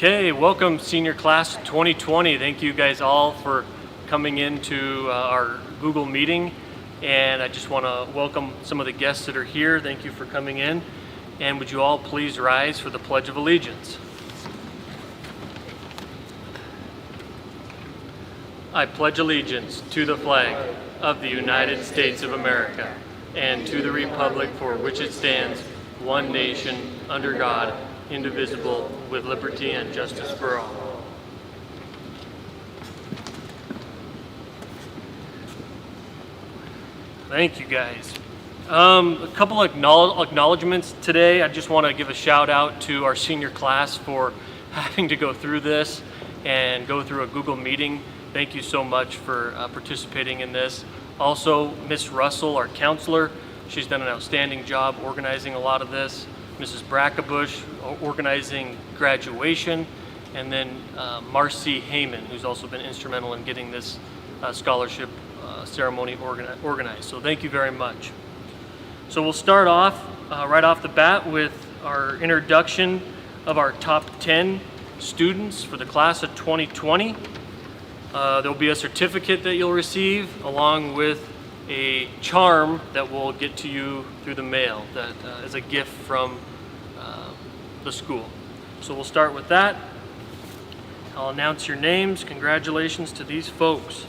Okay, welcome senior class 2020. Thank you guys all for coming into our Google meeting. And I just want to welcome some of the guests that are here. Thank you for coming in. And would you all please rise for the Pledge of Allegiance? I pledge allegiance to the flag of the United States of America and to the republic for which it stands, one nation, under God, indivisible, with liberty and justice for all. Thank you, guys. A couple of acknowledgments today. I just want to give a shout out to our senior class for having to go through this and go through a Google meeting. Thank you so much for participating in this. Also, Miss Russell, our counselor, she's done an outstanding job organizing a lot of this. Mrs. Brackabush organizing graduation, and then Marcy Heyman, who's also been instrumental in getting this scholarship ceremony organized. So thank you very much. So we'll start off right off the bat with our introduction of our top 10 students for the class of 2020. There'll be a certificate that you'll receive along with a charm that will get to you through the mail that is a gift from the school. So we'll start with that. I'll announce your names. Congratulations to these folks.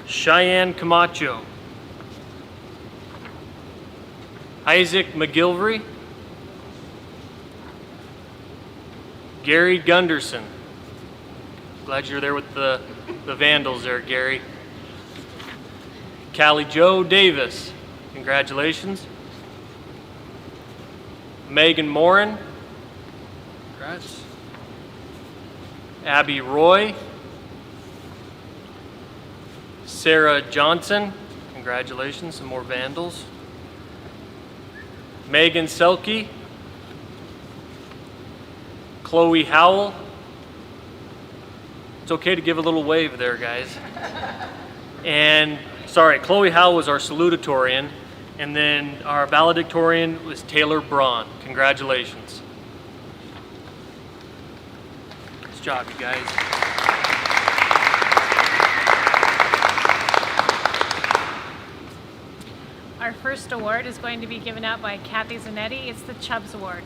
Cheyenne Camacho, Isaac McGilvery, Gary Gunderson. Glad you're there with the Vandals there, Gary. Callie Joe Davis, congratulations. Megan Morin, congrats. Abby Roy. Sarah Johnson, congratulations, some more Vandals. Megan Selke. Chloe Howell. It's okay to give a little wave there, guys. And sorry, Chloe Howell was our salutatorian, and then our valedictorian was Taylor Braun. Congratulations. Nice job, you guys. Our first award is going to be given out by Kathy Zanetti. It's the Chubbs Award.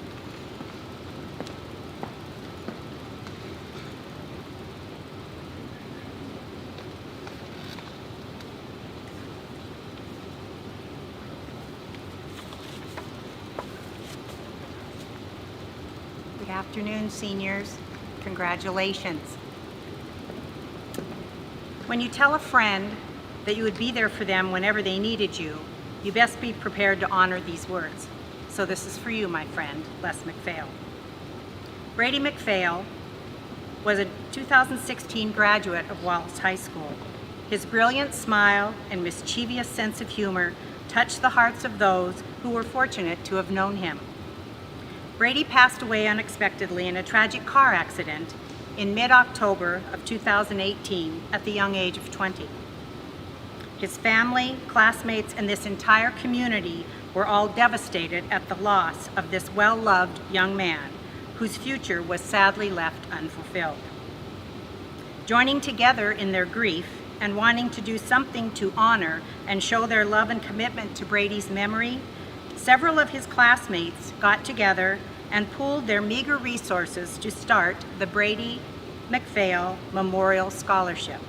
Good afternoon, seniors. Congratulations. When you tell a friend that you would be there for them whenever they needed you, you best be prepared to honor these words. So this is for you, my friend, Les McPhail. Brady McPhail was a 2016 graduate of Wallace High School. His brilliant smile and mischievous sense of humor touched the hearts of those who were fortunate to have known him. Brady passed away unexpectedly in a tragic car accident in mid-October of 2018 at the young age of 20. His family, classmates, and this entire community were all devastated at the loss of this well-loved young man whose future was sadly left unfulfilled. Joining together in their grief and wanting to do something to honor and show their love and commitment to Brady's memory, several of his classmates got together and pooled their meager resources to start the Brady McPhail Memorial Scholarship.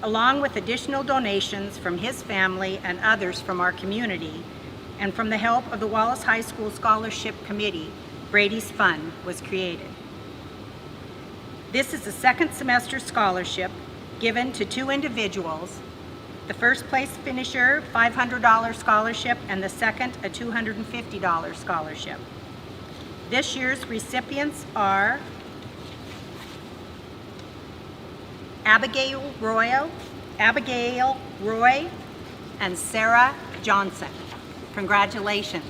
Along with additional donations from his family and others from our community, and from the help of the Wallace High School Scholarship Committee, Brady's Fund was created. This is a second semester scholarship given to two individuals. The first place finisher, $500 scholarship, and the second, a $250 scholarship. This year's recipients are Abigail Roy, and Sarah Johnson. Congratulations.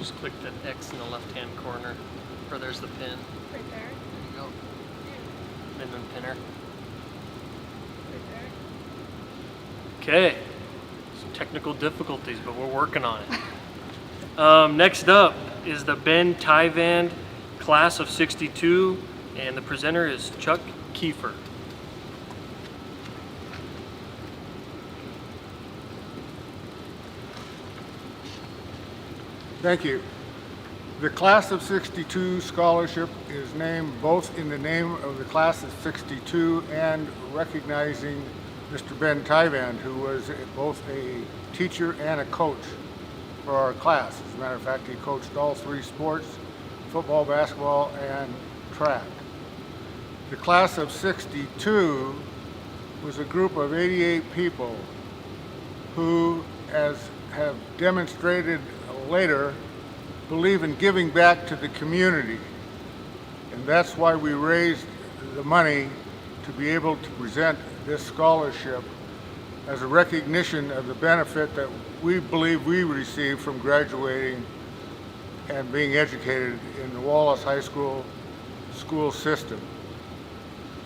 Just click that X in the left-hand corner, or there's the pin. Right there. There you go. Pin and pinner. Right there. Okay. Some technical difficulties, but we're working on it. Next up is the Ben Tyvand class of 62, and the presenter is Chuck Kiefer. Thank you. The Class of 62 scholarship is named both in the name of the Class of 62 and recognizing Mr. Ben Tyvand, who was both a teacher and a coach for our class. As a matter of fact, he coached all three sports, football, basketball, and track. The Class of 62 was a group of 88 people who, as have demonstrated later, believe in giving back to the community. And that's why we raised the money to be able to present this scholarship as a recognition of the benefit that we believe we received from graduating and being educated in the Wallace High School system.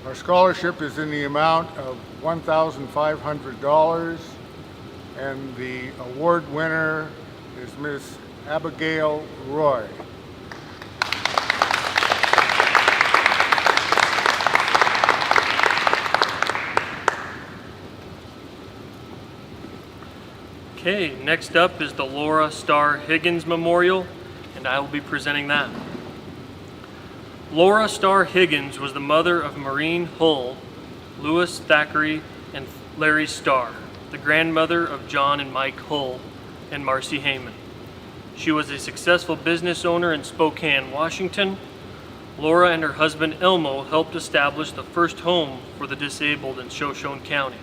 Our scholarship is in the amount of $1,500, and the award winner is Ms. Abigail Roy. Okay, next up is the Laura Starr Higgins Memorial, and I will be presenting that. Laura Starr Higgins was the mother of Maureen Hull, Louis Thackeray, and Larry Starr, the grandmother of John and Mike Hull and Marcy Heyman. She was a successful business owner in Spokane, Washington. Laura and her husband Elmo helped establish the first home for the disabled in Shoshone County,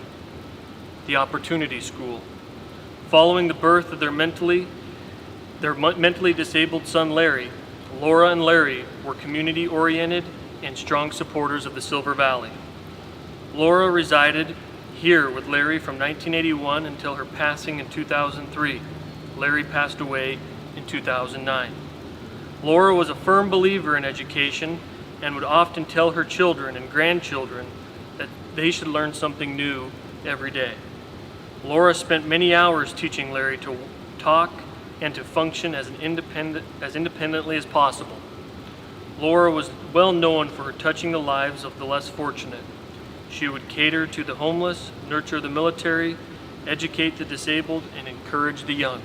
the Opportunity School. Following the birth of their mentally disabled son Larry, Laura and Larry were community-oriented and strong supporters of the Silver Valley. Laura resided here with Larry from 1981 until her passing in 2003. Larry passed away in 2009. Laura was a firm believer in education and would often tell her children and grandchildren that they should learn something new every day. Laura spent many hours teaching Larry to talk and to function as independently as possible. Laura was well known for her touching the lives of the less fortunate. She would cater to the homeless, nurture the military, educate the disabled, and encourage the young.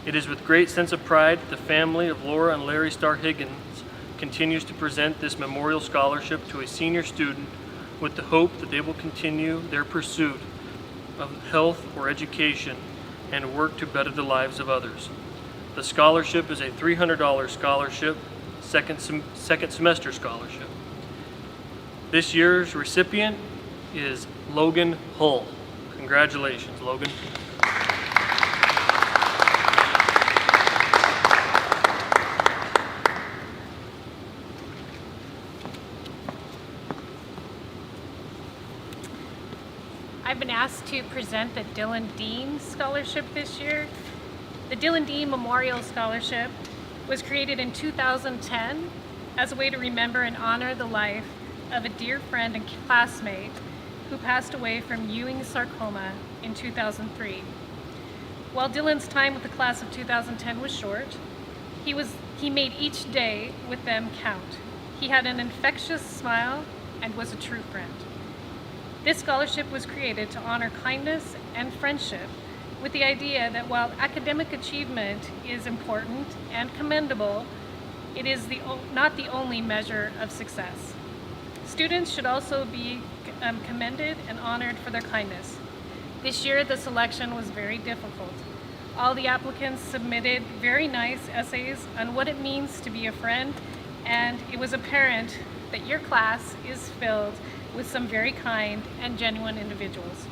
It is with great sense of pride that the family of Laura and Larry Starr Higgins continues to present this memorial scholarship to a senior student with the hope that they will continue their pursuit of health or education and work to better the lives of others. The scholarship is a $300 scholarship, second semester scholarship. This year's recipient is Logan Hull. Congratulations, Logan. I've been asked to present the Dylan Dean Scholarship this year. The Dylan Dean Memorial Scholarship was created in 2010 as a way to remember and honor the life of a dear friend and classmate who passed away from Ewing sarcoma in 2003. While Dylan's time with the class of 2010 was short, he made each day with them count. He had an infectious smile and was a true friend. This scholarship was created to honor kindness and friendship with the idea that while academic achievement is important and commendable, it is not the only measure of success. Students should also be commended and honored for their kindness. This year, the selection was very difficult. All the applicants submitted very nice essays on what it means to be a friend, and it was apparent that your class is filled with some very kind and genuine individuals.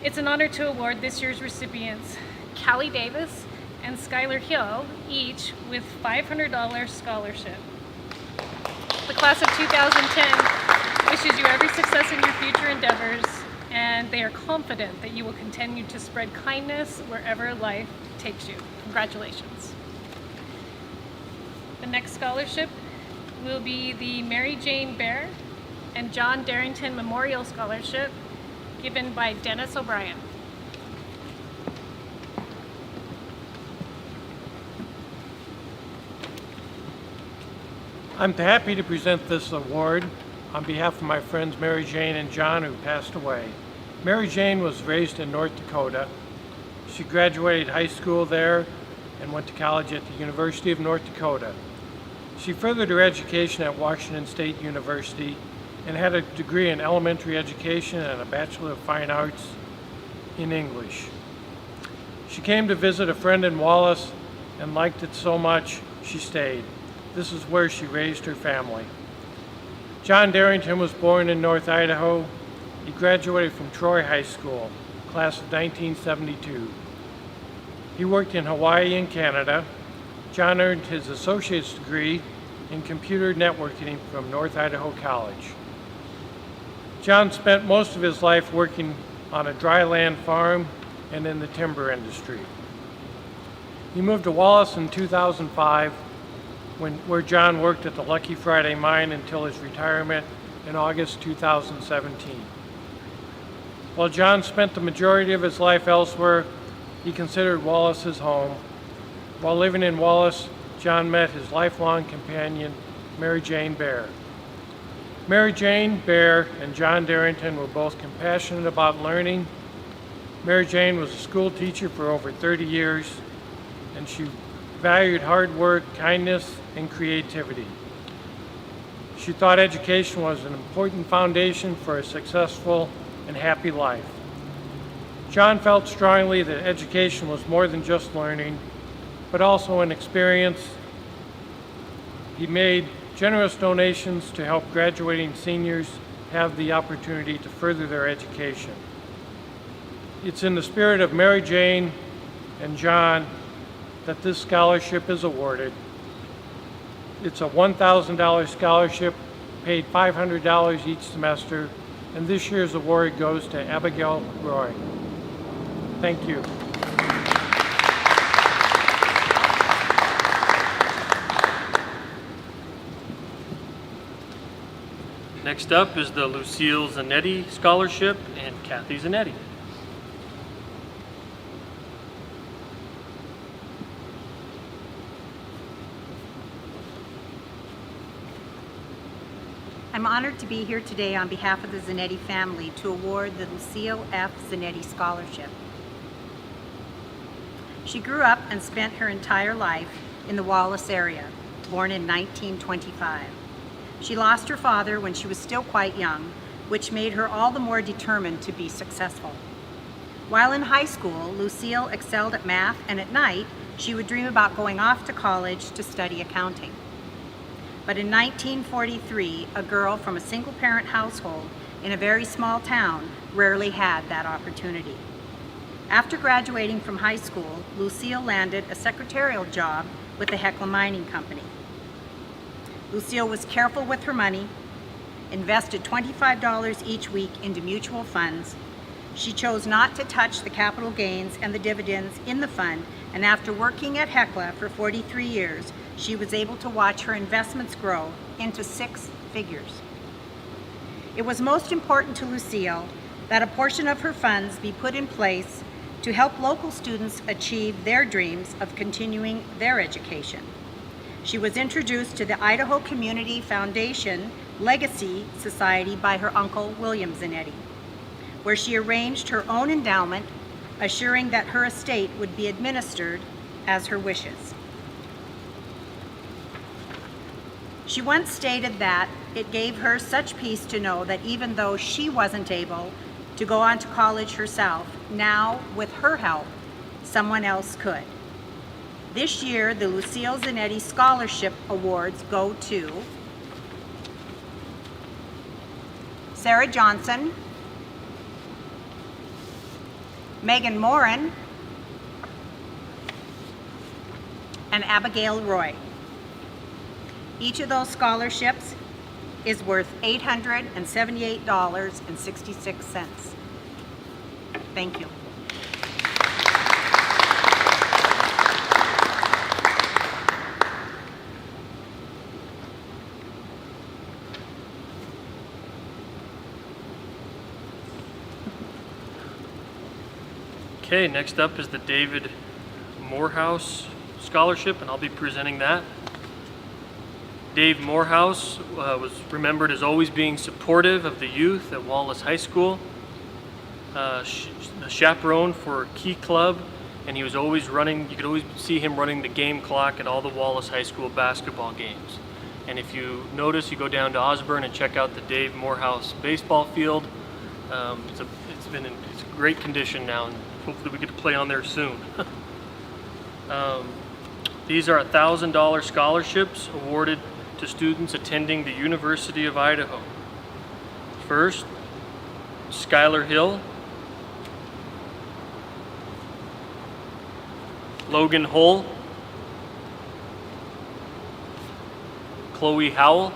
It's an honor to award this year's recipients, Callie Davis and Skylar Hill, each with $500 scholarship. The class of 2010 wishes you every success in your future endeavors, and they are confident that you will continue to spread kindness wherever life takes you. Congratulations. The next scholarship will be the Mary Jane Bear and John Darrington Memorial Scholarship, given by Dennis O'Brien. I'm happy to present this award on behalf of my friends Mary Jane and John, who passed away. Mary Jane was raised in North Dakota. She graduated high school there and went to college at the University of North Dakota. She furthered her education at Washington State University and had a degree in elementary education and a Bachelor of Fine Arts in English. She came to visit a friend in Wallace and liked it so much she stayed. This is where she raised her family. John Darrington was born in North Idaho. He graduated from Troy High School, class of 1972. He worked in Hawaii and Canada. John earned his associate's degree in computer networking from North Idaho College. John spent most of his life working on a dry land farm and in the timber industry. He moved to Wallace in 2005, where John worked at the Lucky Friday mine until his retirement in August 2017. While John spent the majority of his life elsewhere, he considered Wallace his home. While living in Wallace, John met his lifelong companion, Mary Jane Bear. Mary Jane Bear and John Darrington were both compassionate about learning. Mary Jane was a school teacher for over 30 years, and she valued hard work, kindness, and creativity. She thought education was an important foundation for a successful and happy life. John felt strongly that education was more than just learning, but also an experience. He made generous donations to help graduating seniors have the opportunity to further their education. It's in the spirit of Mary Jane and John that this scholarship is awarded. It's a $1,000 scholarship, paid $500 each semester, and this year's award goes to Abigail Roy. Thank you. Next up is the Lucille Zanetti Scholarship and Kathy Zanetti. I'm honored to be here today on behalf of the Zanetti family to award the Lucille F. Zanetti Scholarship. She grew up and spent her entire life in the Wallace area, born in 1925. She lost her father when she was still quite young, which made her all the more determined to be successful. While in high school, Lucille excelled at math, and at night, she would dream about going off to college to study accounting. But in 1943, a girl from a single-parent household in a very small town rarely had that opportunity. After graduating from high school, Lucille landed a secretarial job with the Hecla Mining Company. Lucille was careful with her money, invested $25 each week into mutual funds. She chose not to touch the capital gains and the dividends in the fund, and after working at Hecla for 43 years, she was able to watch her investments grow into 6 figures. It was most important to Lucille that a portion of her funds be put in place to help local students achieve their dreams of continuing their education. She was introduced to the Idaho Community Foundation Legacy Society by her uncle, William Zanetti, where she arranged her own endowment, assuring that her estate would be administered as her wishes. She once stated that it gave her such peace to know that even though she wasn't able to go on to college herself, now, with her help, someone else could. This year, the Lucille Zanetti Scholarship Awards go to Sarah Johnson, Megan Morin, and Abigail Roy. Each of those scholarships is worth $878.66. Thank you. Okay, next up is the David Morehouse Scholarship, and I'll be presenting that. Dave Morehouse was remembered as always being supportive of the youth at Wallace High School, a chaperone for Key Club, and he was always running, you could always see him running the game clock at all the Wallace High School basketball games. And if you notice, you go down to Osborne and check out the Dave Morehouse baseball field. It's in great condition now, and hopefully we get to play on there soon. These are $1,000 scholarships awarded to students attending the University of Idaho. First, Skylar Hill, Logan Hull, Chloe Howell,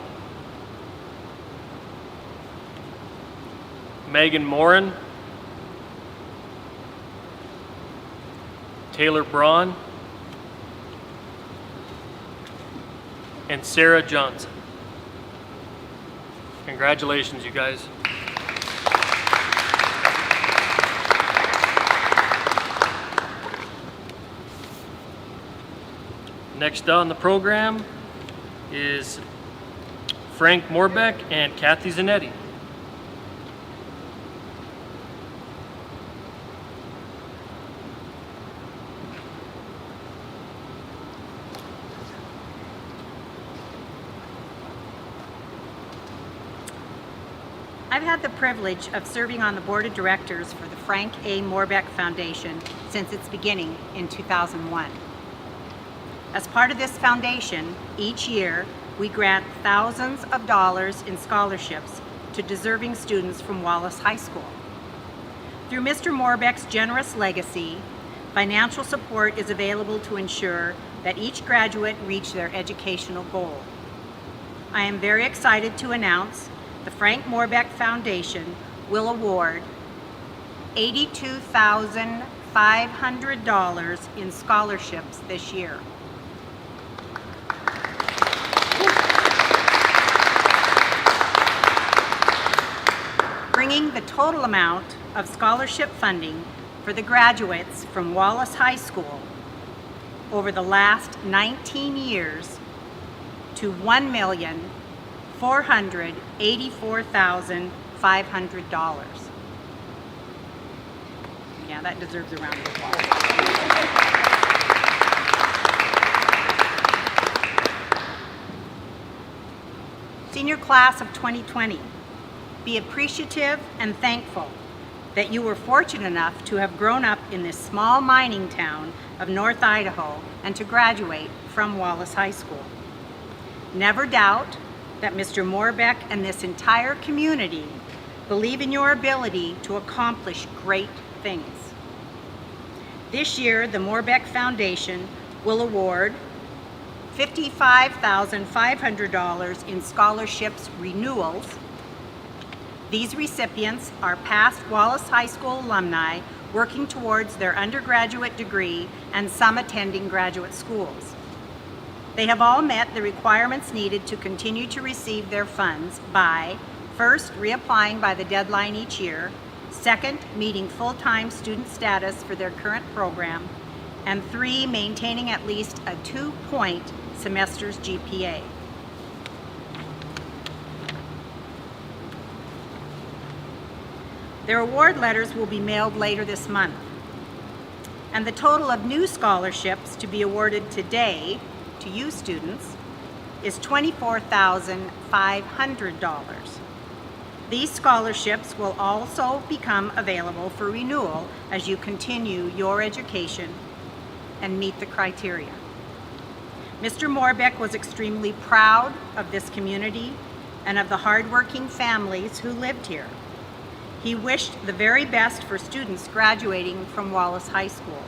Megan Morin, Taylor Braun, and Sarah Johnson. Congratulations, you guys. Next on the program is Frank Morbeck and Kathy Zanetti. I've had the privilege of serving on the board of directors for the Frank A. Morbeck Foundation since its beginning in 2001. As part of this foundation, each year we grant thousands of dollars in scholarships to deserving students from Wallace High School. Through Mr. Morbeck's generous legacy, financial support is available to ensure that each graduate reach their educational goal. I am very excited to announce the Frank Morbeck Foundation will award $82,500 in scholarships this year. Bringing the total amount of scholarship funding for the graduates from Wallace High School over the last 19 years to $1,484,500. Yeah, that deserves a round of applause. Senior class of 2020, be appreciative and thankful that you were fortunate enough to have grown up in this small mining town of North Idaho and to graduate from Wallace High School. Never doubt that Mr. Morbeck and this entire community believe in your ability to accomplish great things. This year, the Morbeck Foundation will award $55,500 in scholarships renewals. These recipients are past Wallace High School alumni working towards their undergraduate degree and some attending graduate schools. They have all met the requirements needed to continue to receive their funds by, first, reapplying by the deadline each year, second, meeting full-time student status for their current program, and three, maintaining at least a 2-point semester's GPA. Their award letters will be mailed later this month. And the total of new scholarships to be awarded today to you students is $24,500. These scholarships will also become available for renewal as you continue your education and meet the criteria. Mr. Morbeck was extremely proud of this community and of the hardworking families who lived here. He wished the very best for students graduating from Wallace High School.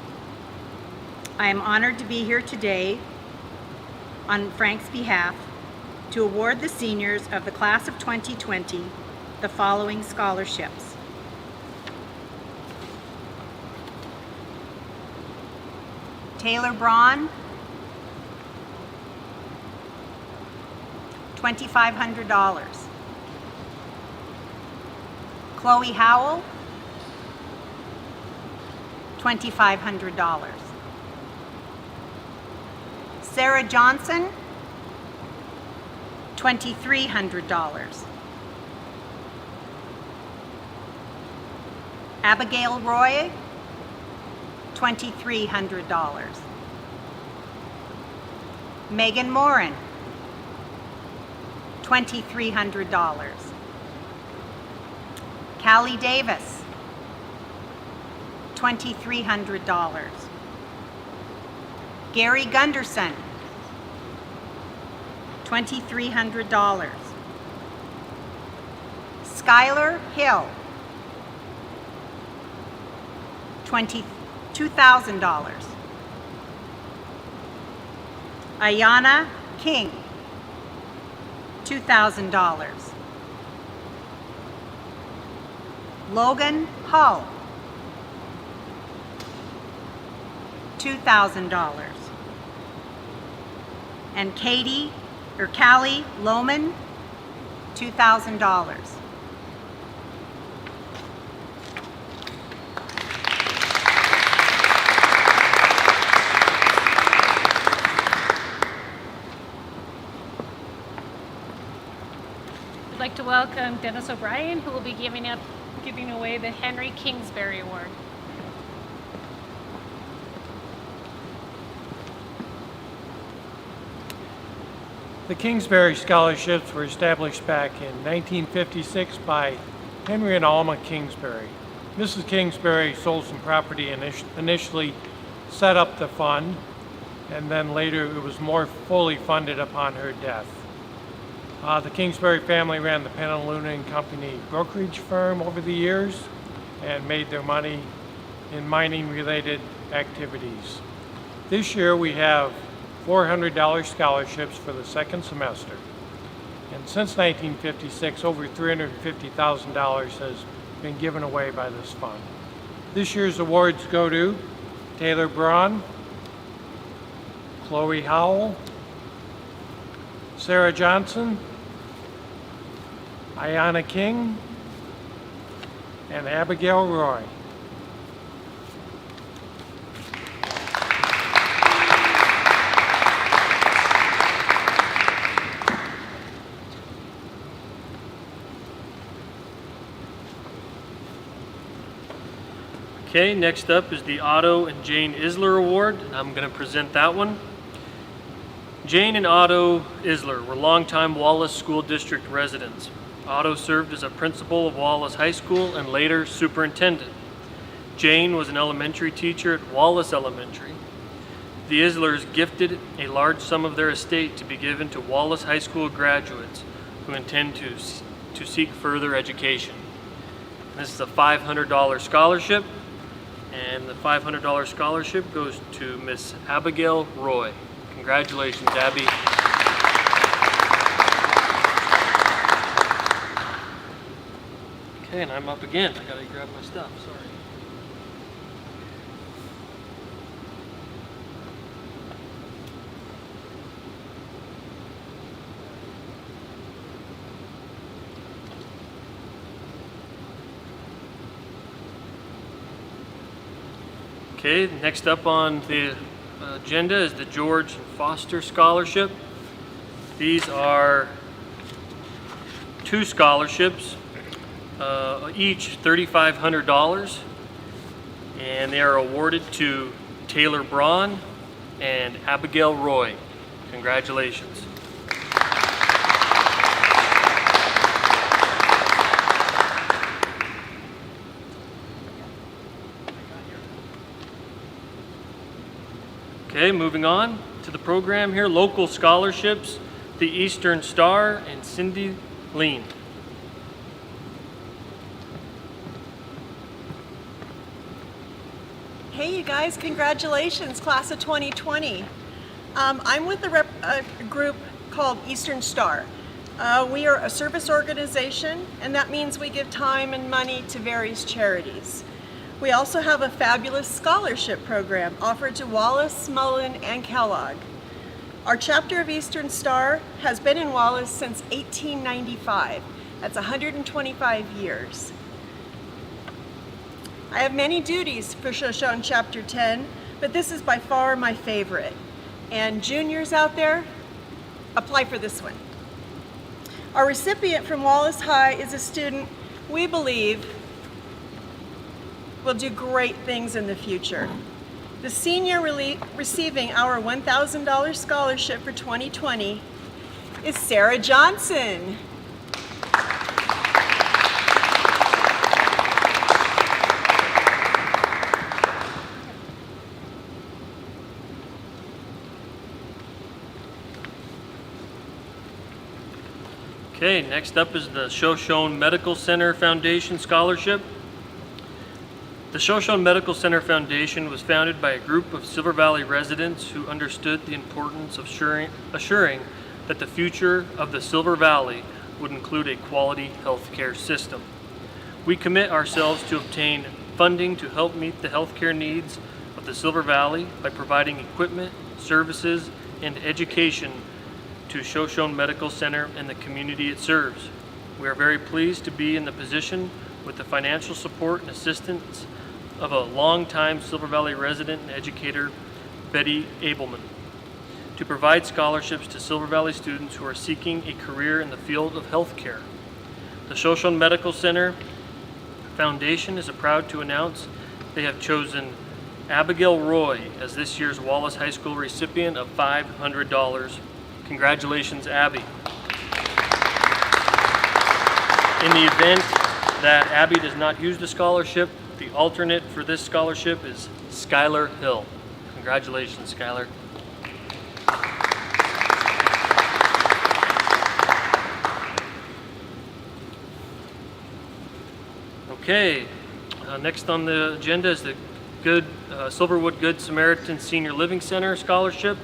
I am honored to be here today on Frank's behalf to award the seniors of the class of 2020 the following scholarships. Taylor Braun, $2,500. Chloe Howell, $2,500. Sarah Johnson, $2,300. Abigail Roy, $2,300. Megan Morin, $2,300. Callie Davis, $2,300. Gary Gunderson, $2,300. Skylar Hill, $2,000. Ayana King, $2,000. Logan Hull, $2,000. And Callie Lohman, $2,000. I'd like to welcome Dennis O'Brien, who will be giving away the Henry Kingsbury Award. The Kingsbury Scholarships were established back in 1956 by Henry and Alma Kingsbury. Mrs. Kingsbury sold some property and initially set up the fund, and then later it was more fully funded upon her death. The Kingsbury family ran the Penaluna and Company brokerage firm over the years and made their money in mining-related activities. This year we have $400 scholarships for the second semester. And since 1956, over $350,000 has been given away by this fund. This year's awards go to Taylor Braun, Chloe Howell, Sarah Johnson, Ayana King, and Abigail Roy. Okay, next up is the Otto and Jane Isler Award, and I'm going to present that one. Jane and Otto Isler were longtime Wallace School District residents. Otto served as a principal of Wallace High School and later superintendent. Jane was an elementary teacher at Wallace Elementary. The Islers gifted a large sum of their estate to be given to Wallace High School graduates who intend to seek further education. This is a $500 scholarship, and the $500 scholarship goes to Miss Abigail Roy. Congratulations, Abby. Okay, and I'm up again. I gotta grab my stuff, sorry. Okay, next up on the agenda is the George Foster Scholarship. These are 2 scholarships, each $3,500, and they are awarded to Taylor Braun and Abigail Roy. Congratulations. Okay, moving on to the program here, local scholarships, the Eastern Star and Cindy Lean. Hey, you guys, congratulations, class of 2020. I'm with a group called Eastern Star. We are a service organization, and that means we give time and money to various charities. We also have a fabulous scholarship program offered to Wallace, Mullen, and Kellogg. Our chapter of Eastern Star has been in Wallace since 1895. That's 125 years. I have many duties for Shoshone Chapter 10, but this is by far my favorite. And juniors out there, apply for this one. Our recipient from Wallace High is a student we believe will do great things in the future. The senior receiving our $1,000 scholarship for 2020 is Sarah Johnson. Okay, next up is the Shoshone Medical Center Foundation Scholarship. The Shoshone Medical Center Foundation was founded by a group of Silver Valley residents who understood the importance of assuring that the future of the Silver Valley would include a quality healthcare system. We commit ourselves to obtain funding to help meet the healthcare needs of the Silver Valley by providing equipment, services, and education to Shoshone Medical Center and the community it serves. We are very pleased to be in the position with the financial support and assistance of a longtime Silver Valley resident and educator, Betty Abelman, to provide scholarships to Silver Valley students who are seeking a career in the field of healthcare. The Shoshone Medical Center Foundation is proud to announce they have chosen Abigail Roy as this year's Wallace High School recipient of $500. Congratulations, Abby. In the event that Abby does not use the scholarship, the alternate for this scholarship is Skylar Hill. Congratulations, Skylar. Okay, next on the agenda is the Silverwood Good Samaritan Senior Living Center Scholarship.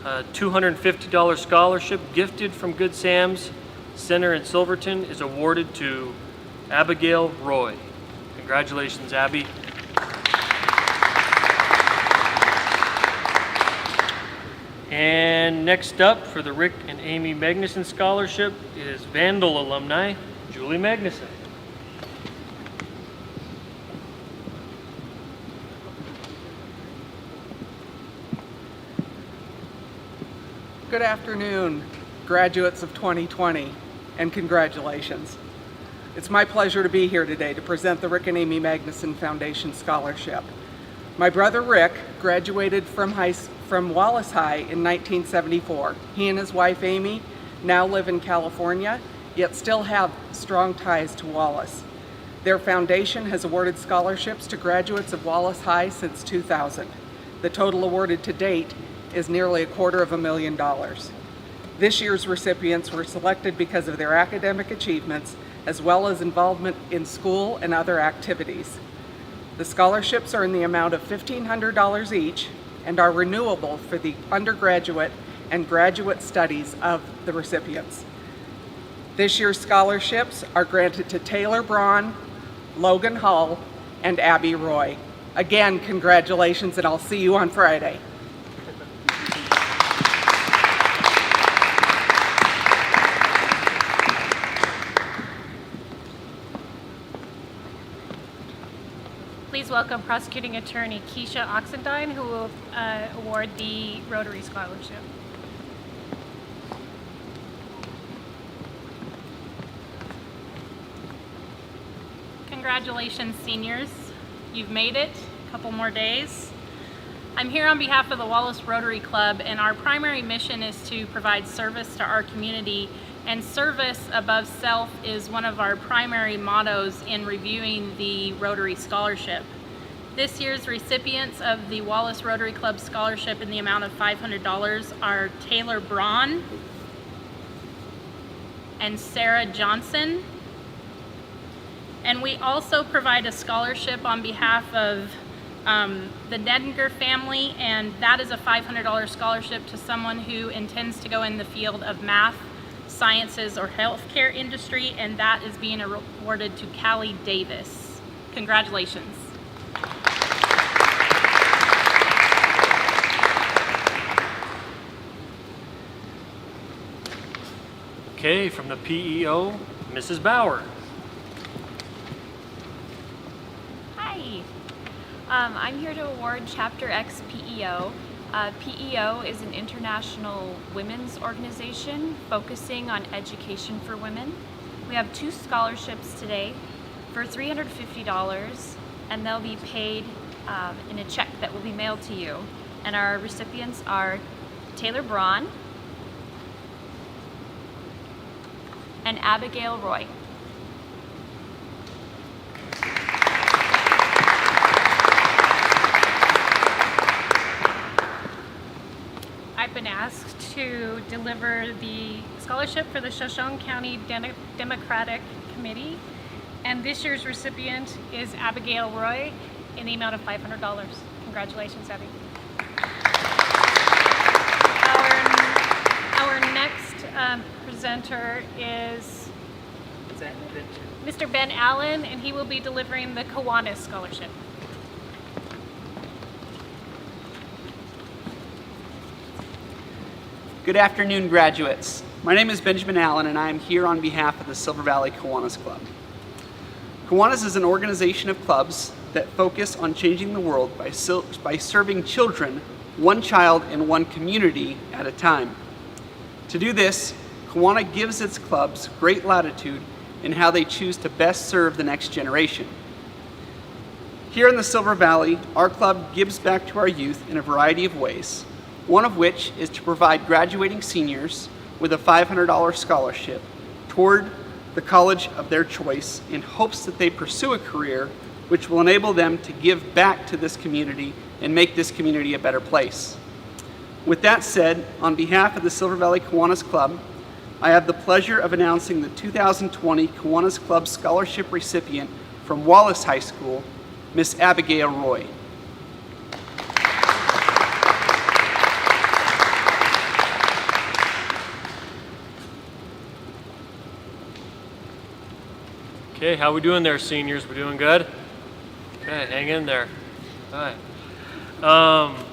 $250 scholarship gifted from Good Sam's Center in Silverton is awarded to Abigail Roy. Congratulations, Abby. And next up for the Rick and Amy Magnuson Scholarship is Vandal alumni, Julie Magnuson. Good afternoon, graduates of 2020, and congratulations. It's my pleasure to be here today to present the Rick and Amy Magnuson Foundation Scholarship. My brother Rick graduated from Wallace High in 1974. He and his wife Amy now live in California, yet still have strong ties to Wallace. Their foundation has awarded scholarships to graduates of Wallace High since 2000. The total awarded to date is nearly $250,000. This year's recipients were selected because of their academic achievements as well as involvement in school and other activities. The scholarships are in the amount of $1,500 each and are renewable for the undergraduate and graduate studies of the recipients. This year's scholarships are granted to Taylor Braun, Logan Hull, and Abby Roy. Again, congratulations, and I'll see you on Friday. Please welcome Prosecuting Attorney Keisha Oxendine, who will award the Rotary Scholarship. Congratulations, seniors. You've made it. A couple more days. I'm here on behalf of the Wallace Rotary Club, and our primary mission is to provide service to our community, and service above self is one of our primary mottos in reviewing the Rotary Scholarship. This year's recipients of the Wallace Rotary Club Scholarship in the amount of $500 are Taylor Braun and Sarah Johnson. And we also provide a scholarship on behalf of the Nedinger family, and that is a $500 scholarship to someone who intends to go in the field of math, sciences, or healthcare industry, and that is being awarded to Callie Davis. Congratulations. Okay, from the PEO, Mrs. Bauer. Hi. I'm here to award Chapter X PEO. PEO is an international women's organization focusing on education for women. We have 2 scholarships today for $350, and they'll be paid in a check that will be mailed to you. And our recipients are Taylor Braun and Abigail Roy. I've been asked to deliver the scholarship for the Shoshone County Democratic Committee, and this year's recipient is Abigail Roy in the amount of $500. Congratulations, Abby. Our next presenter is Mr. Ben Allen, and he will be delivering the Kiwanis Scholarship. Good afternoon, graduates. My name is Benjamin Allen, and I am here on behalf of the Silver Valley Kiwanis Club. Kiwanis is an organization of clubs that focus on changing the world by serving children, one child in one community at a time. To do this, Kiwanis gives its clubs great latitude in how they choose to best serve the next generation. Here in the Silver Valley, our club gives back to our youth in a variety of ways, one of which is to provide graduating seniors with a $500 scholarship toward the college of their choice in hopes that they pursue a career which will enable them to give back to this community and make this community a better place. With that said, on behalf of the Silver Valley Kiwanis Club, I have the pleasure of announcing the 2020 Kiwanis Club Scholarship recipient from Wallace High School, Miss Abigail Roy. Okay, how we doing there, seniors? We doing good? Okay, hang in there. All right.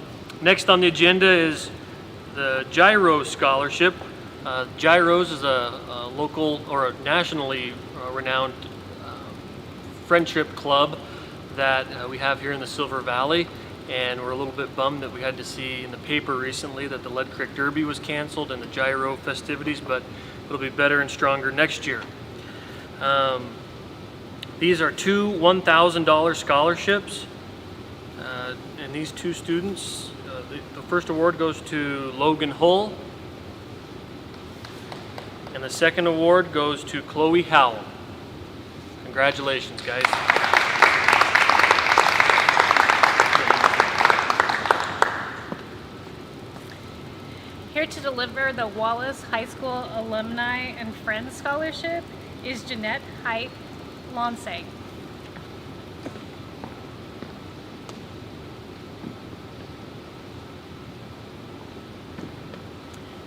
Next on the agenda is the Gyros Scholarship. Gyros is a local or a nationally renowned friendship club that we have here in the Silver Valley, and we're a little bit bummed that we had to see in the paper recently that the Lead Creek Derby was canceled and the Gyro festivities, but it'll be better and stronger next year. These are 2 $1,000 scholarships, and these 2 students, the first award goes to Logan Hull, and the second award goes to Chloe Howell. Congratulations, guys. Here to deliver the Wallace High School Alumni and Friends Scholarship is Jeanette Height Lonsay.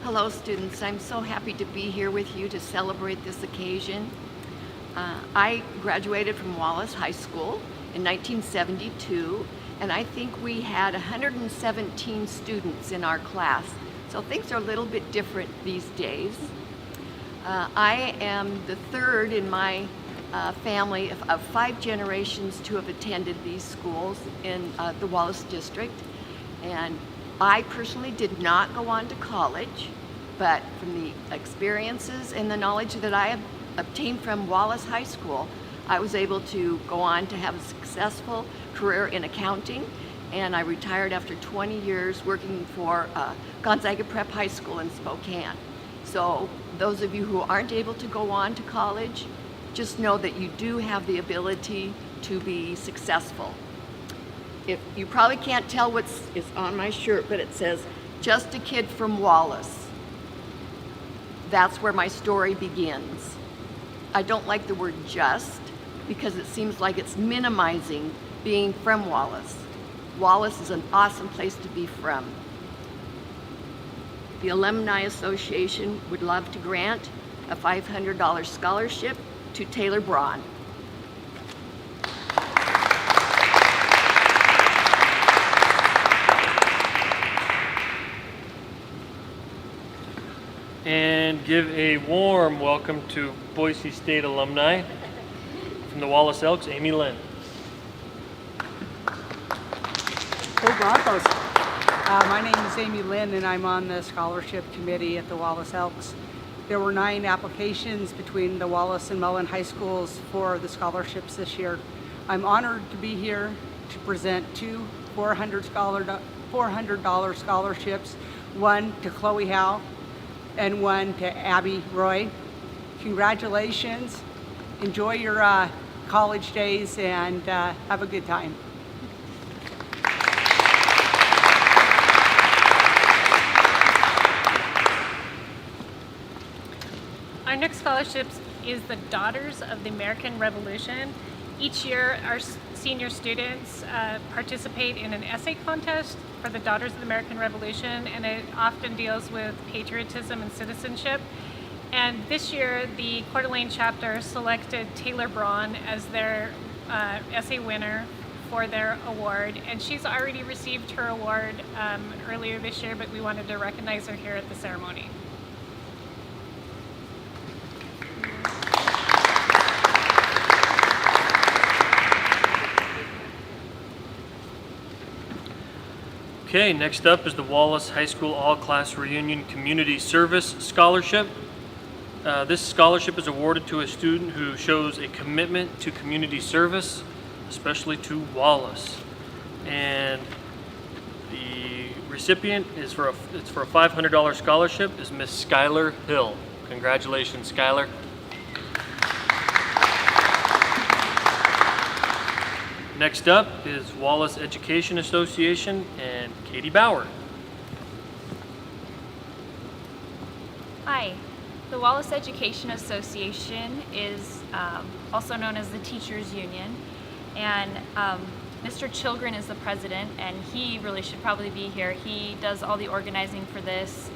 Hello students, I'm so happy to be here with you to celebrate this occasion. I graduated from Wallace High School in 1972, and I think we had 117 students in our class, so things are a little bit different these days. I am the third in my family of 5 generations to have attended these schools in the Wallace district, and I personally did not go on to college, but from the experiences and the knowledge that I have obtained from Wallace High School, I was able to go on to have a successful career in accounting, and I retired after 20 years working for Gonzaga Prep High School in Spokane. So those of you who aren't able to go on to college, just know that you do have the ability to be successful. If you probably can't tell what is on my shirt, but it says, "Just a kid from Wallace." That's where my story begins. I don't like the word just because it seems like it's minimizing being from Wallace. Wallace is an awesome place to be from. The Alumni Association would love to grant a $500 scholarship to Taylor Braun. And give a warm welcome to Boise State alumni from the Wallace Elks, Amy Lynn. Broncos. My name is Amy Lynn, and I'm on the scholarship committee at the Wallace Elks. There were 9 applications between the Wallace and Mullen High Schools for the scholarships this year. I'm honored to be here to present 2 $400 scholarships, one to Chloe Howe and one to Abby Roy. Congratulations. Enjoy your college days and have a good time. Our next scholarship is the Daughters of the American Revolution. Each year, our senior students participate in an essay contest for the Daughters of the American Revolution, and it often deals with patriotism and citizenship. And this year, the Coeur d'Alene chapter selected Taylor Braun as their essay winner for their award. And she's already received her award earlier this year, but we wanted to recognize her here at the ceremony. Okay, next up is the Wallace High School All-Class Reunion Community Service Scholarship. This scholarship is awarded to a student who shows a commitment to community service, especially to Wallace. And the recipient is for a $500 scholarship is Miss Skylar Hill. Congratulations, Skylar. Next up is Wallace Education Association and Katie Bauer. Hi. The Wallace Education Association is also known as the Teachers Union, and Mr. Chilgren is the president, and he really should probably be here. He does all the organizing for this.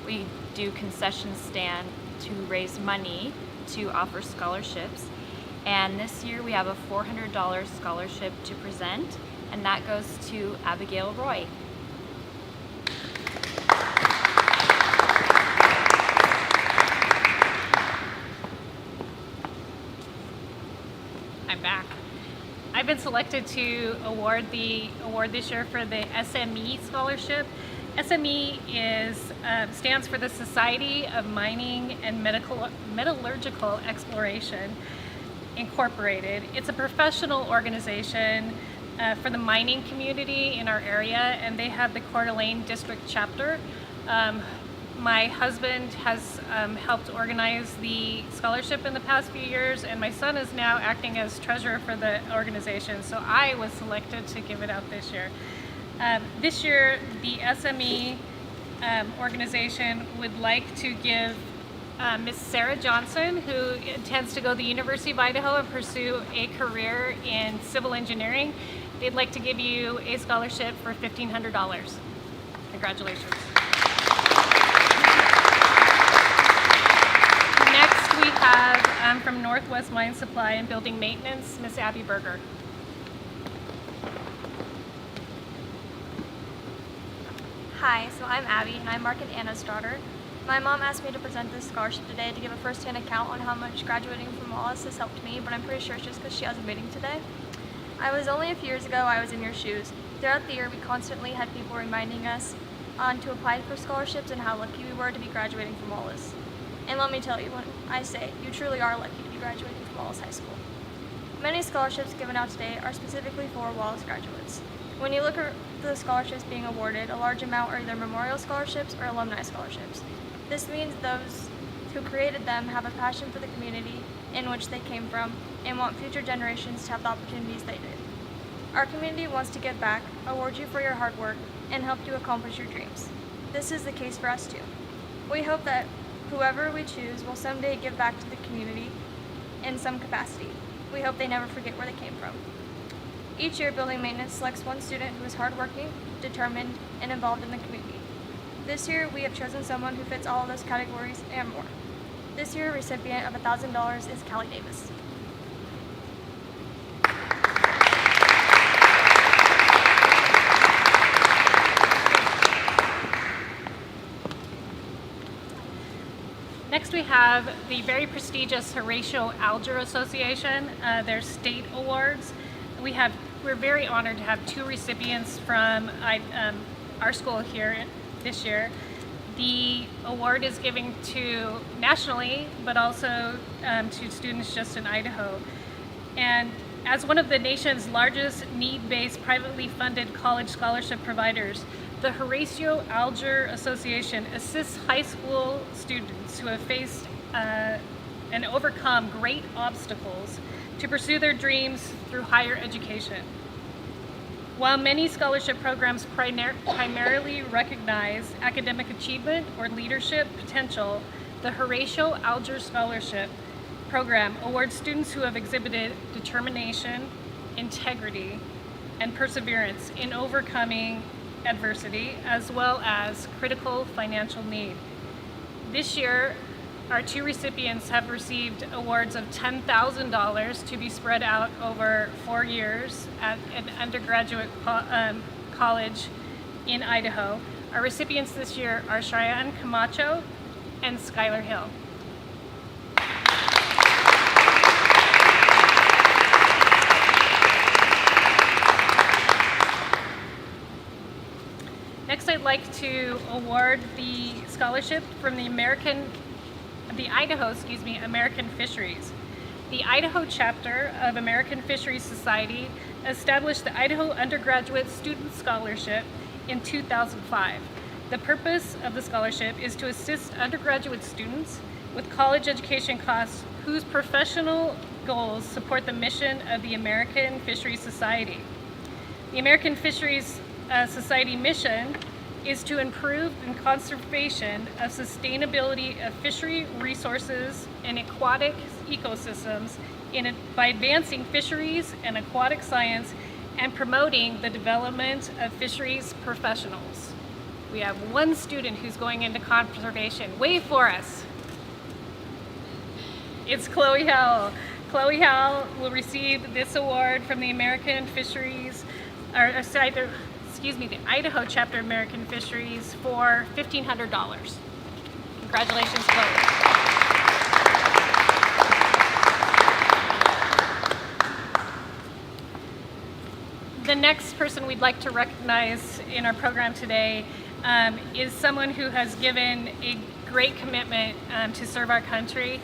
We do concession stand to raise money to offer scholarships, and this year we have a $400 scholarship to present, and that goes to Abigail Roy. I'm back. I've been selected to award the award this year for the SME scholarship. SME stands for the Society of Mining and Metallurgical Exploration Incorporated. It's a professional organization for the mining community in our area, and they have the Coeur d'Alene District Chapter. My husband has helped organize the scholarship in the past few years, and my son is now acting as treasurer for the organization, so I was selected to give it out this year. This year, the SME organization would like to give Miss Sarah Johnson, who intends to go to the University of Idaho and pursue a career in civil engineering. They'd like to give you a scholarship for $1,500. Congratulations. We have from Northwest Mine Supply and Building Maintenance, Miss Abby Berger. Hi, so I'm Abby, and I'm Mark and Anna's daughter. My mom asked me to present this scholarship today to give a first-hand account on how much graduating from Wallace has helped me, but I'm pretty sure it's just because she has a meeting today. I was only a few years ago, I was in your shoes. Throughout the year, we constantly had people reminding us to apply for scholarships and how lucky we were to be graduating from Wallace. And let me tell you, when I say you truly are lucky to be graduating from Wallace High School. Many scholarships given out today are specifically for Wallace graduates. When you look at the scholarships being awarded, a large amount are either memorial scholarships or alumni scholarships. This means those who created them have a passion for the community in which they came from and want future generations to have the opportunities they did. Our community wants to give back, award you for your hard work, and help you accomplish your dreams. This is the case for us too. We hope that whoever we choose will someday give back to the community in some capacity. We hope they never forget where they came from. Each year, Building Maintenance selects one student who is hardworking, determined, and involved in the community. This year, we have chosen someone who fits all of those categories and more. This year, recipient of $1,000 is Callie Davis. Next we have the very prestigious Horatio Alger Association, their state awards. We have we're very honored to have two recipients from our school here this year. The award is given to nationally, but also to students just in Idaho. And as one of the nation's largest need-based privately funded college scholarship providers, the Horatio Alger Association assists high school students who have faced and overcome great obstacles to pursue their dreams through higher education. While many scholarship programs primarily recognize academic achievement or leadership potential, the Horatio Alger Scholarship Program awards students who have exhibited determination, integrity, and perseverance in overcoming adversity, as well as critical financial need. This year, our two recipients have received awards of $10,000 to be spread out over 4 years at an undergraduate college in Idaho. Our recipients this year are Cheyenne Camacho and Skylar Hill. Next, I'd like to award the scholarship from the Idaho American Fisheries. The Idaho chapter of American Fisheries Society established the Idaho Undergraduate Student Scholarship in 2005. The purpose of the scholarship is to assist undergraduate students with college education costs whose professional goals support the mission of the American Fisheries Society. The American Fisheries Society mission is to improve the conservation of sustainability of fishery resources and aquatic ecosystems by advancing fisheries and aquatic science and promoting the development of fisheries professionals. We have one student who's going into conservation. Wave for us. It's Chloe Howell. Chloe Howell will receive this award from the American Fisheries, the Idaho chapter of American Fisheries for $1,500. Congratulations, Chloe. The next person we'd like to recognize in our program today is someone who has given a great commitment to serve our country.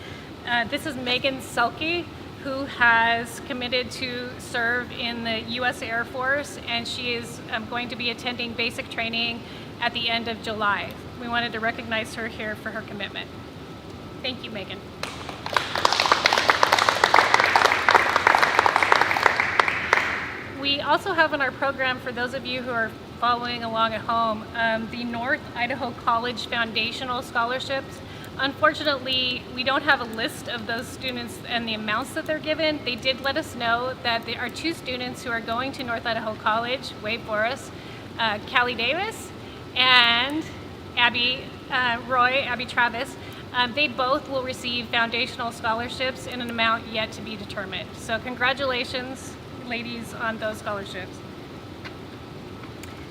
This is Megan Selke, who has committed to serve in the U.S. Air Force, and she is going to be attending basic training at the end of July. We wanted to recognize her here for her commitment. Thank you, Megan. We also have in our program, for those of you who are following along at home, the North Idaho College Foundational Scholarships. Unfortunately, we don't have a list of those students and the amounts that they're given. They did let us know that there are two students who are going to North Idaho College, wait for us, Callie Davis and Abby Travis. They both will receive foundational scholarships in an amount yet to be determined. So congratulations, ladies, on those scholarships.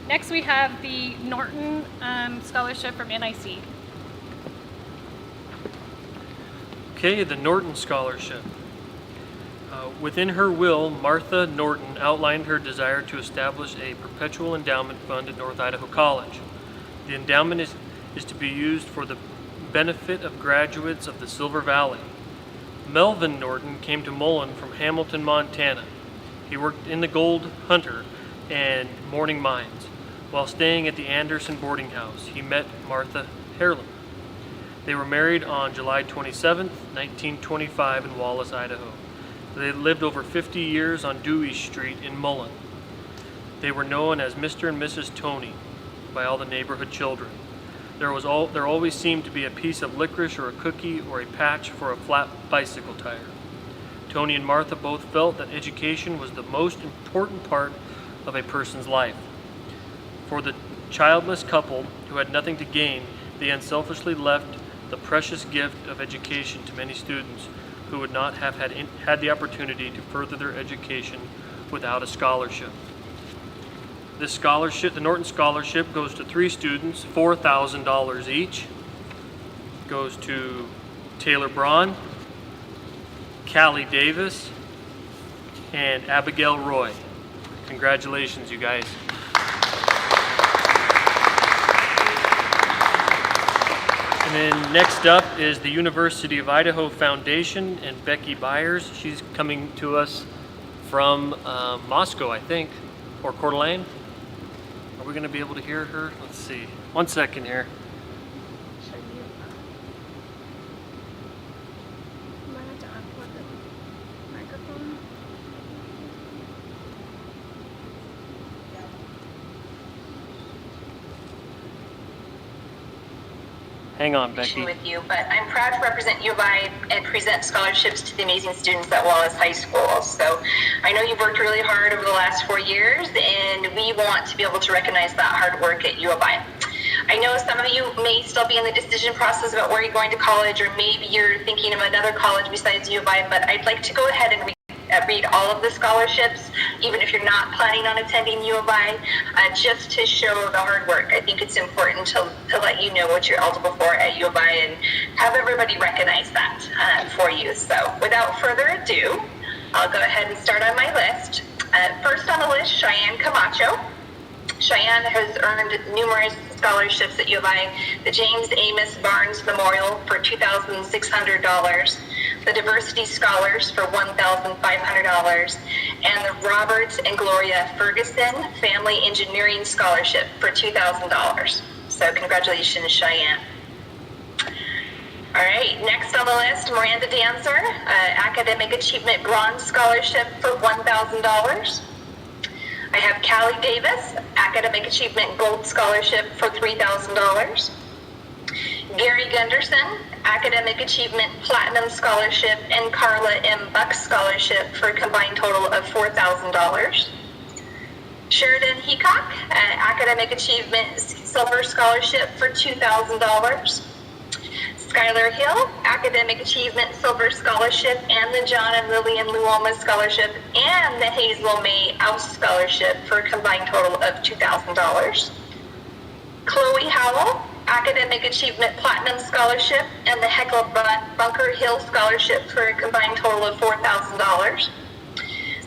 Next, we have the Norton Scholarship from NIC. Okay, the Norton Scholarship. Within her will, Martha Norton outlined her desire to establish a perpetual endowment fund at North Idaho College. The endowment is to be used for the benefit of graduates of the Silver Valley. Melvin Norton came to Mullen from Hamilton, Montana. He worked in the Gold Hunter and Morning Mines. While staying at the Anderson boarding house, he met Martha Harlem. They were married on July 27, 1925 in Wallace, Idaho. They lived over 50 years on Dewey Street in Mullen. They were known as Mr. and Mrs. Tony by all the neighborhood children. There always seemed to be a piece of licorice or a cookie or a patch for a flat bicycle tire. Tony and Martha both felt that education was the most important part of a person's life. For the childless couple who had nothing to gain, they unselfishly left the precious gift of education to many students who would not have had the opportunity to further their education without a scholarship. This scholarship, the Norton Scholarship, goes to 3 students, $4,000 each. Goes to Taylor Braun, Callie Davis, and Abigail Roy. Congratulations, you guys. And then next up is the University of Idaho Foundation and Becky Byers. She's coming to us from Moscow, I think, or Coeur d'Alene. Are we going to be able to hear her? Let's see. 1 second here. Hang on, Becky. With you, but I'm proud to represent U of I and present scholarships to the amazing students at Wallace High School. So I know you've worked really hard over the last 4 years, and we want to be able to recognize that hard work at U of I. I know some of you may still be in the decision process about where you're going to college, or maybe you're thinking of another college besides U of I, but I'd like to go ahead and read all of the scholarships, even if you're not planning on attending U of I, just to show the hard work. I think it's important to let you know what you're eligible for at U of I and have everybody recognize that for you. So without further ado, I'll go ahead and start on my list. First on the list, Cheyenne Camacho. Cheyenne has earned numerous scholarships at U of I, the James Amos Barnes Memorial for $2,600, the Diversity Scholars for $1,500, and the Robert and Gloria Ferguson Family Engineering Scholarship for $2,000. So congratulations, Cheyenne. All right, next on the list, Miranda Dancer, Academic Achievement Bronze Scholarship for $1,000. I have Callie Davis, Academic Achievement Gold Scholarship for $3,000. Gary Gunderson, Academic Achievement Platinum Scholarship, and Carla M. Buck Scholarship for a combined total of $4,000. Sheridan Heacock, Academic Achievement Silver Scholarship for $2,000. Skylar Hill, Academic Achievement Silver Scholarship, and the John and Lillian Luoma Scholarship, and the Hazel May Oust Scholarship for a combined total of $2,000. Chloe Howell, Academic Achievement Platinum Scholarship, and the Heckle Bunker Hill Scholarship for a combined total of $4,000.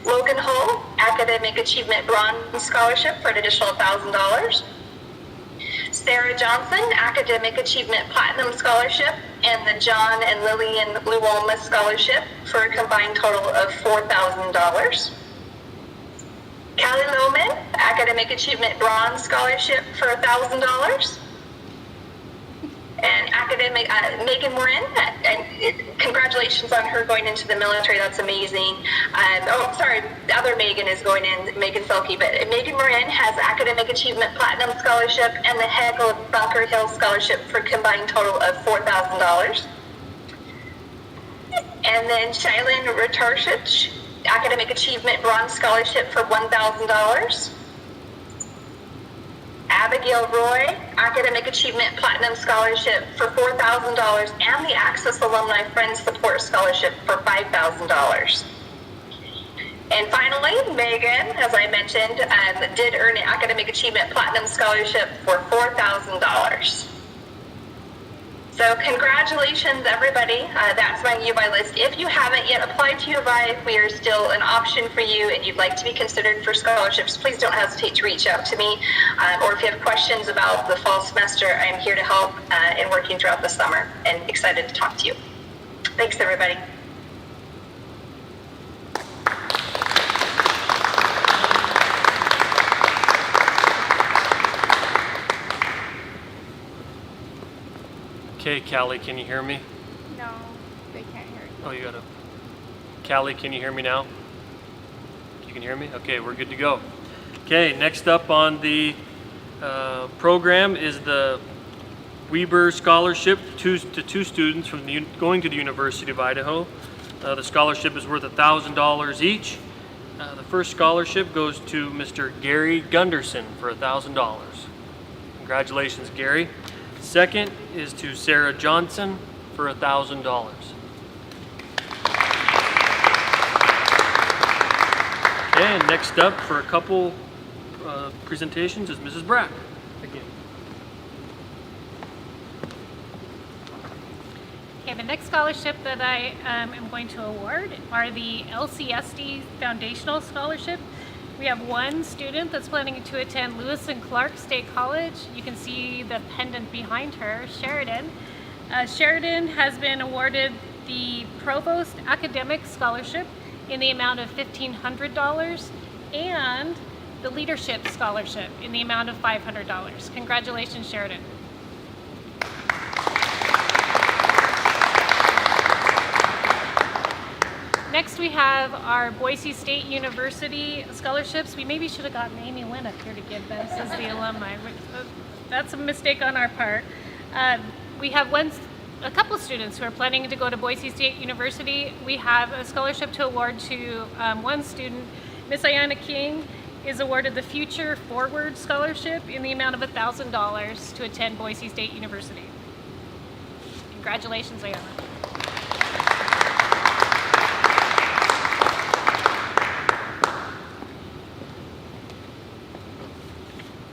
Logan Hull, Academic Achievement Bronze Scholarship for an additional $1,000. Sarah Johnson, Academic Achievement Platinum Scholarship, and the John and Lillian Luoma Scholarship for a combined total of $4,000. Callie Lohman, Academic Achievement Bronze Scholarship for $1,000. And academic Megan Morin, and congratulations on her going into the military. That's amazing. The other Megan is going in, Megan Selke, but Megan Morin has Academic Achievement Platinum Scholarship and the Heckle Bunker Hill Scholarship for a combined total of $4,000. And then Shailene Ratarshich, Academic Achievement Bronze Scholarship for $1,000. Abigail Roy, Academic Achievement Platinum Scholarship for $4,000, and the Access Alumni Friends Support Scholarship for $5,000. And finally, Megan, as I mentioned, did earn an Academic Achievement Platinum Scholarship for $4,000. So congratulations, everybody. That's my U of I list. If you haven't yet applied to U of I, we are still an option for you, and you'd like to be considered for scholarships, please don't hesitate to reach out to me. Or if you have questions about the fall semester, I'm here to help in working throughout the summer, and excited to talk to you. Thanks, everybody. Okay, Callie, can you hear me? No, they can't hear you. Oh, you gotta. Callie, can you hear me now? You can hear me? Okay, we're good to go. Okay, next up on the program is the Weber Scholarship to two students from going to the University of Idaho. The scholarship is worth $1,000 each. The first scholarship goes to Mr. Gary Gunderson for $1,000. Congratulations, Gary. Second is to Sarah Johnson for $1,000. And next up for a couple presentations is Mrs. Brack again. Okay, the next scholarship that I am going to award are the LCSD Foundational Scholarship. We have one student that's planning to attend Lewis and Clark State College. You can see the pendant behind her, Sheridan. Sheridan has been awarded the Provost Academic Scholarship in the amount of $1,500 and the Leadership Scholarship in the amount of $500. Congratulations, Sheridan. Next, we have our Boise State University scholarships. We maybe should have gotten Amy Lynn up here to give this as the alumni. That's a mistake on our part. We have a couple students who are planning to go to Boise State University. We have a scholarship to award to one student. Miss Ayana King is awarded the Future Forward Scholarship in the amount of $1,000 to attend Boise State University. Congratulations, Ayana.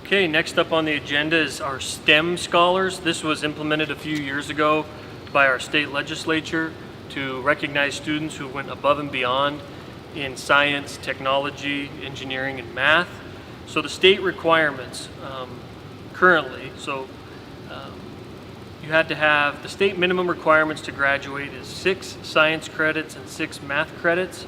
Okay, next up on the agenda is our STEM scholars. This was implemented a few years ago by our state legislature to recognize students who went above and beyond in science, technology, engineering, and math. So the state requirements currently, you had to have, the state minimum requirements to graduate is 6 science credits and 6 math credits.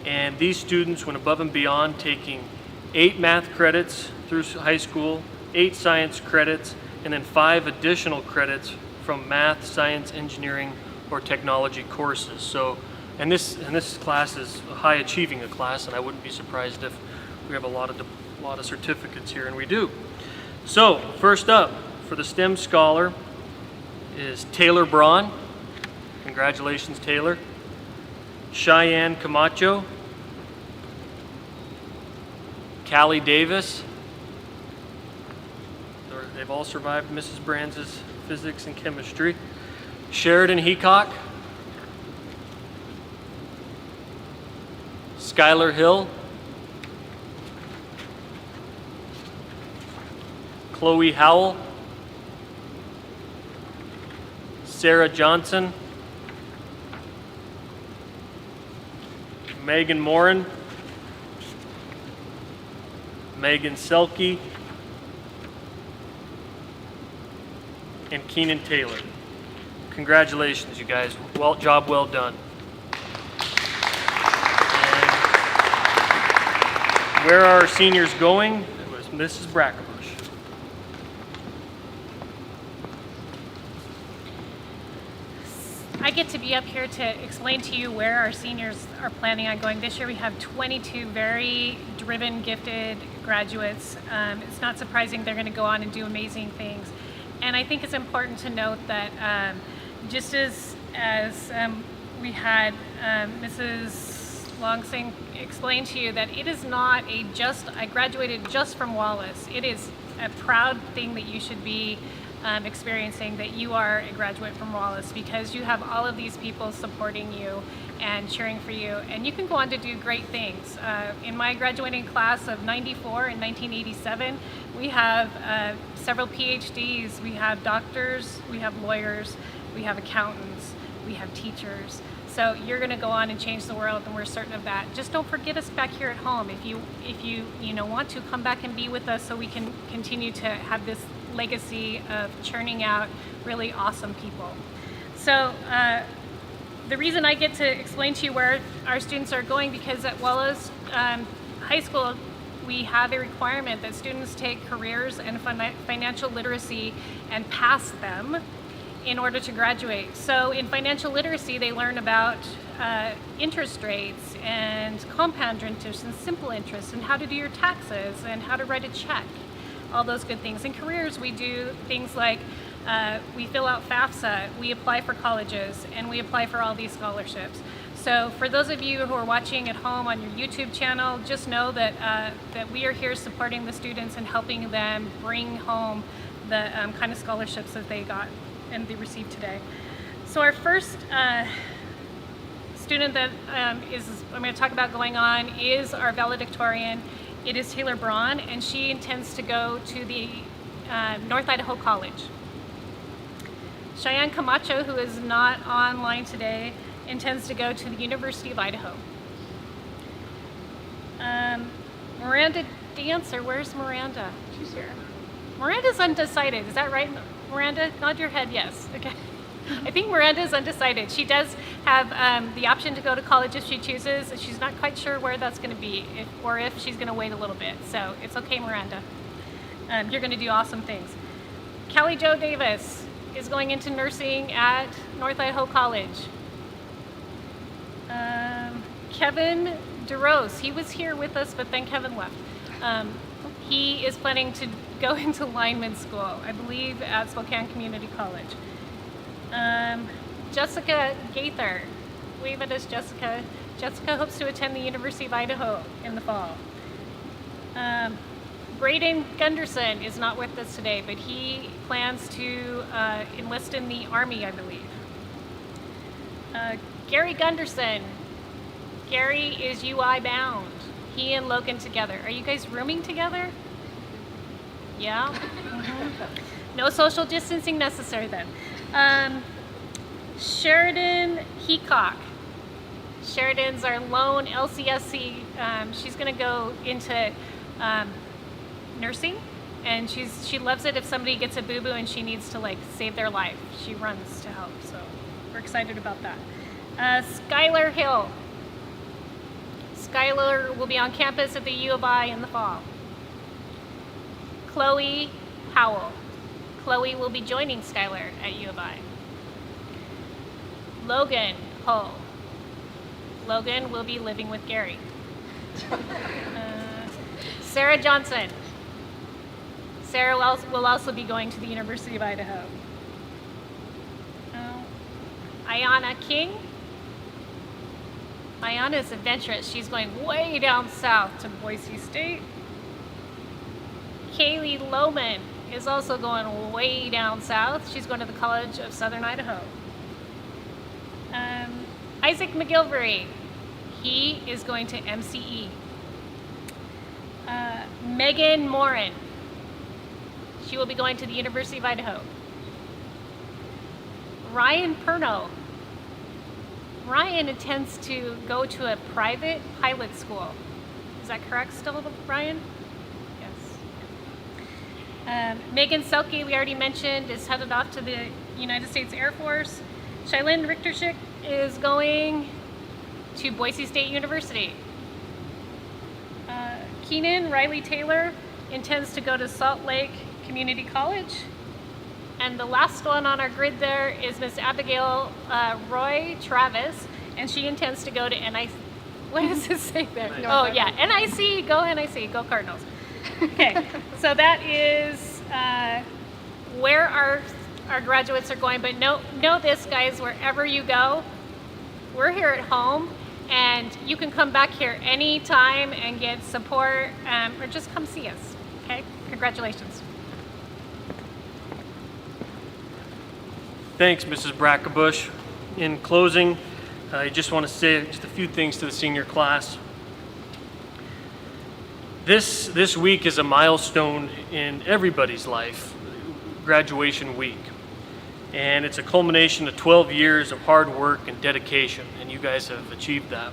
And these students went above and beyond, taking 8 math credits through high school, 8 science credits, and then 5 additional credits from math, science, engineering, or technology courses. So, and this class is a high achieving class, and I wouldn't be surprised if we have a lot of certificates here, and we do. So, first up for the STEM scholar is Taylor Braun. Congratulations, Taylor. Cheyenne Camacho. Callie Davis. They've all survived Mrs. Brands' physics and chemistry. Sheridan Heacock. Skylar Hill. Chloe Howell. Sarah Johnson. Megan Morin. Megan Selke. And Keenan Taylor. Congratulations, you guys. Job well done. And where are our seniors going? It was Mrs. Brackenbush. I get to be up here to explain to you where our seniors are planning on going. This year we have 22 very driven, gifted graduates. It's not surprising they're going to go on and do amazing things. And I think it's important to note that just as we had Mrs. Longsing explain to you that it is not I graduated just from Wallace. It is a proud thing that you should be experiencing, that you are a graduate from Wallace, because you have all of these people supporting you and cheering for you, and you can go on to do great things. In my graduating class of 94 in 1987, we have several PhDs, we have doctors, we have lawyers, we have accountants, we have teachers. So you're going to go on and change the world, and we're certain of that. Just don't forget us back here at home. If you want to, come back and be with us so we can continue to have this legacy of churning out really awesome people. So the reason I get to explain to you where our students are going, because at Wallace High School we have a requirement that students take careers and financial literacy and pass them in order to graduate. So in financial literacy, they learn about interest rates and compound interest and simple interest and how to do your taxes and how to write a check, all those good things. In careers, we do things like we fill out FAFSA, we apply for colleges, and we apply for all these scholarships. So for those of you who are watching at home on your YouTube channel, just know that we are here supporting the students and helping them bring home the kind of scholarships that they got and they received today. So our first student that I'm going to talk about going on is our valedictorian. It is Taylor Braun, and she intends to go to the North Idaho College. Cheyenne Camacho, who is not online today, intends to go to the University of Idaho. Miranda Dancer, where's Miranda? She's here. Miranda's undecided, is that right? Miranda, nod your head, yes, okay. I think Miranda's undecided. She does have the option to go to college if she chooses. She's not quite sure where that's gonna be, or if she's gonna wait a little bit. So it's okay, Miranda. You're gonna do awesome things. Kelly Jo Davis is going into nursing at North Idaho College. Kevin DeRose, he was here with us, but then Kevin left. He is planning to go into lineman school, I believe at Spokane Community College. Jessica Gaither, wave at us, Jessica. Jessica hopes to attend the University of Idaho in the fall. Braden Gunderson is not with us today, but he plans to enlist in the Army, I believe. Gary Gunderson. Gary is UI bound. He and Logan together. Are you guys rooming together? Yeah? No social distancing necessary then. Sheridan Heacock. Sheridan's our lone LCSC. She's gonna go into nursing, and she loves it if somebody gets a boo-boo and she needs to like save their life. She runs to help, so we're excited about that. Skylar Hill. Skylar will be on campus at the U of I in the fall. Chloe Howell. Chloe will be joining Skylar at U of I. Logan Hull. Logan will be living with Gary. Sarah Johnson. Sarah will also be going to the University of Idaho. Ayana King. Ayana is adventurous. She's going way down south to Boise State. Kaylee Lohman is also going way down south. She's going to the College of Southern Idaho. Isaac McGilvery, he is going to MCE. Megan Morin, she will be going to the University of Idaho. Ryan Perno. Ryan intends to go to a private pilot school. Is that correct still, Ryan? Yes. Megan Selke, we already mentioned, is headed off to the United States Air Force. Shailyn Richtershik is going to Boise State University. Keenan Riley Taylor intends to go to Salt Lake Community College. And the last one on our grid there is Miss Abigail Roy Travis, and she intends to go to NIC. What does it say there? Oh yeah, NIC, go NIC, go Cardinals. Okay, so that is where our graduates are going, but know this, guys, wherever you go, we're here at home, and you can come back here anytime and get support, or just come see us, okay? Congratulations. Thanks, Mrs. Brackenbush. In closing, I just want to say just a few things to the senior class. This week is a milestone in everybody's life, graduation week. And it's a culmination of 12 years of hard work and dedication, and you guys have achieved that.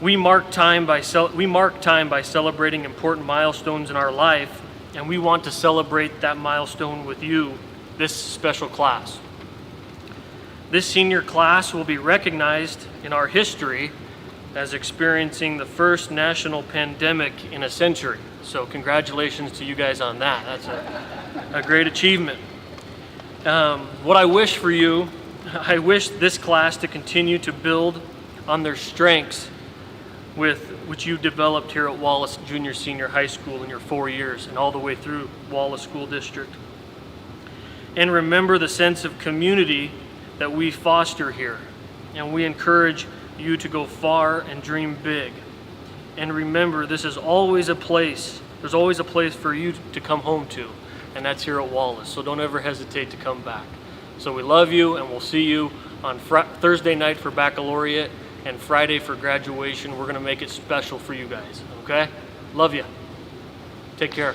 We mark time by celebrating important milestones in our life, and we want to celebrate that milestone with you, this special class. This senior class will be recognized in our history as experiencing the first national pandemic in a century. So congratulations to you guys on that. That's a great achievement. What I wish for you, I wish this class to continue to build on their strengths with which you developed here at Wallace Junior Senior High School in your 4 years and all the way through Wallace School District. And remember the sense of community that we foster here. And we encourage you to go far and dream big. And remember, this is always a place, there's always a place for you to come home to, and that's here at Wallace. So don't ever hesitate to come back. So we love you, and we'll see you on Thursday night for baccalaureate and Friday for graduation. We're gonna make it special for you guys, okay? Love you. Take care.